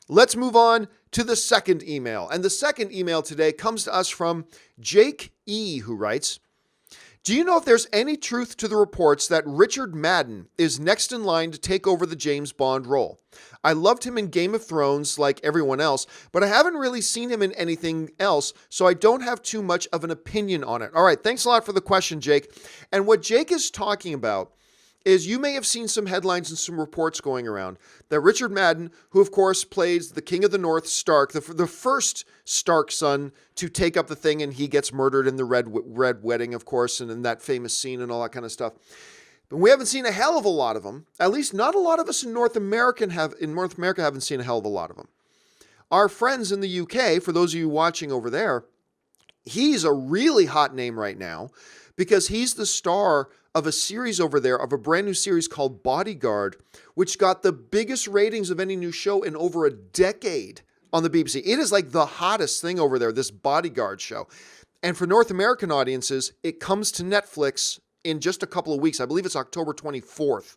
Let's move on to the second email. And the second email today comes to us from Jake E., who writes, do you know if there's any truth to the reports that Richard Madden is next in line to take over the James Bond role? I loved him in Game of Thrones like everyone else, but I haven't really seen him in anything else, so I don't have too much of an opinion on it. All right, thanks a lot for the question, Jake. And what Jake is talking about is you may have seen some headlines and some reports going around that Richard Madden, who of course plays the King of the North, Stark, the first Stark son to take up the thing, and he gets murdered in the red wedding, of course, and in that famous scene and all that kind of stuff. But we haven't seen a hell of a lot of them. At least not a lot of us in North America haven't seen a hell of a lot of them. Our friends in the UK, for those of you watching over there, he's a really hot name right now because he's the star of a series over there, of a brand new series called Bodyguard, which got the biggest ratings of any new show in over a decade on the BBC. It is like the hottest thing over there, this Bodyguard show. And for North American audiences, it comes to Netflix in just a couple of weeks. I believe it's October 24th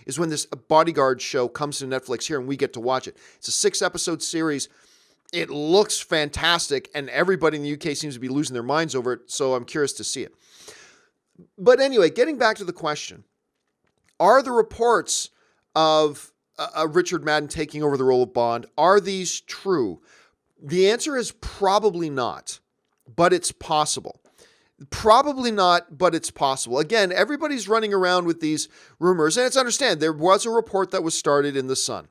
is when this Bodyguard show comes to Netflix here and we get to watch it. It's a 6-episode series. It looks fantastic, and everybody in the UK seems to be losing their minds over it, so I'm curious to see it. But anyway, getting back to the question, are the reports of Richard Madden taking over the role of Bond, are these true? The answer is probably not, but it's possible. Probably not, but it's possible. Again, everybody's running around with these rumors, and it's understand there was a report that was started in The Sun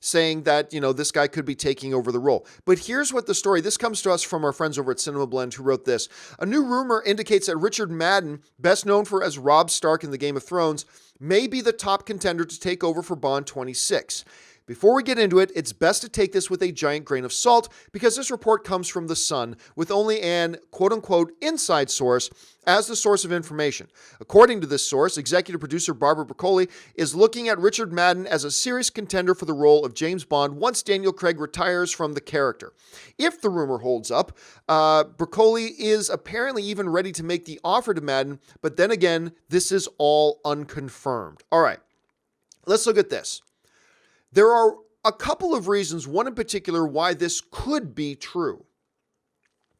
saying that, this guy could be taking over the role. But here's what the story, this comes to us from our friends over at Cinema Blend who wrote this. A new rumor indicates that Richard Madden, best known as Robb Stark in the Game of Thrones, may be the top contender to take over for Bond 26. Before we get into it, it's best to take this with a giant grain of salt because this report comes from The Sun with only an quote-unquote inside source as the source of information. According to this source, executive producer Barbara Broccoli is looking at Richard Madden as a serious contender for the role of James Bond once Daniel Craig retires from the character. If the rumor holds up, Broccoli is apparently even ready to make the offer to Madden, but then again, this is all unconfirmed. All right, let's look at this. There are a couple of reasons, one in particular, why this could be true.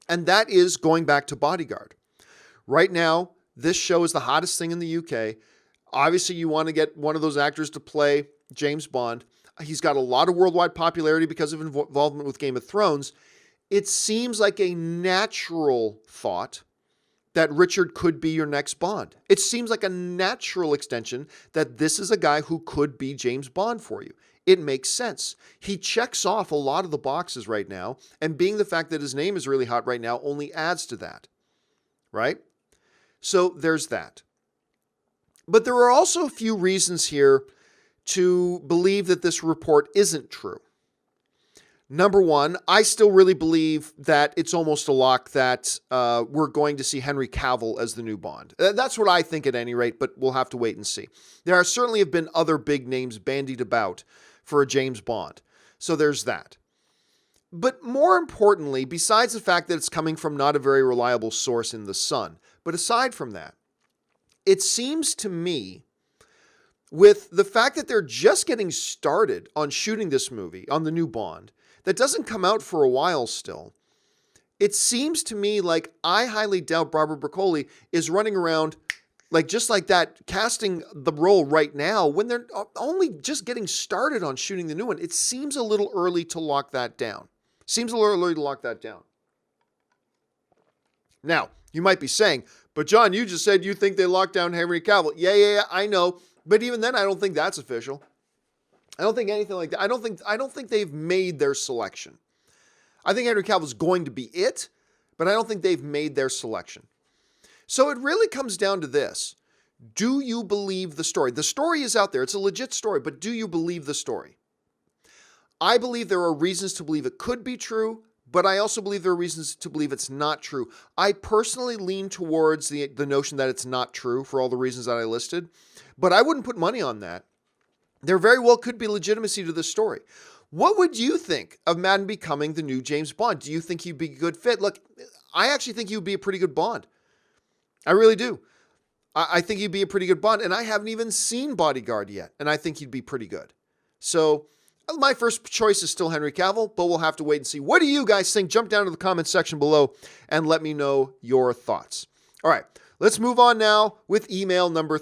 And that is going back to Bodyguard. Right now, this show is the hottest thing in the UK. Obviously, you want to get one of those actors to play James Bond. He's got a lot of worldwide popularity because of involvement with Game of Thrones. It seems like a natural thought that Richard could be your next Bond. It seems like a natural extension that this is a guy who could be James Bond for you. It makes sense. He checks off a lot of the boxes right now, and being the fact that his name is really hot right now only adds to that, right? So there's that. But there are also a few reasons here to believe that this report isn't true. Number one, I still really believe that it's almost a lock that we're going to see Henry Cavill as the new Bond. That's what I think at any rate, but we'll have to wait and see. There certainly have been other big names bandied about for a James Bond. So there's that. But more importantly, besides the fact that it's coming from not a very reliable source in The Sun, but aside from that, it seems to me, with the fact that they're just getting started on shooting this movie, on the new Bond, that doesn't come out for a while still, it seems to me like I highly doubt Barbara Broccoli is running around just like that, casting the role right now when they're only just getting started on shooting the new one. It seems a little early to lock that down. Now, you might be saying, but John, you just said you think they locked down Henry Cavill. Yeah, I know. But even then, I don't think that's official. I don't think anything like that. I don't think they've made their selection. I think Henry Cavill is going to be it, but I don't think they've made their selection. So it really comes down to this. Do you believe the story? The story is out there. It's a legit story, but do you believe the story? I believe there are reasons to believe it could be true, but I also believe there are reasons to believe it's not true. I personally lean towards the notion that it's not true for all the reasons that I listed, but I wouldn't put money on that. There very well could be legitimacy to this story. What would you think of Madden becoming the new James Bond? Do you think he'd be a good fit? Look, I actually think he would be a pretty good Bond. I really do. I think he'd be a pretty good Bond, and I haven't even seen Bodyguard yet, and I think he'd be pretty good. So My first choice is still Henry Cavill, but we'll have to wait and see. What do you guys think? Jump down to the comments section below and let me know your thoughts. All right, let's move on now with email number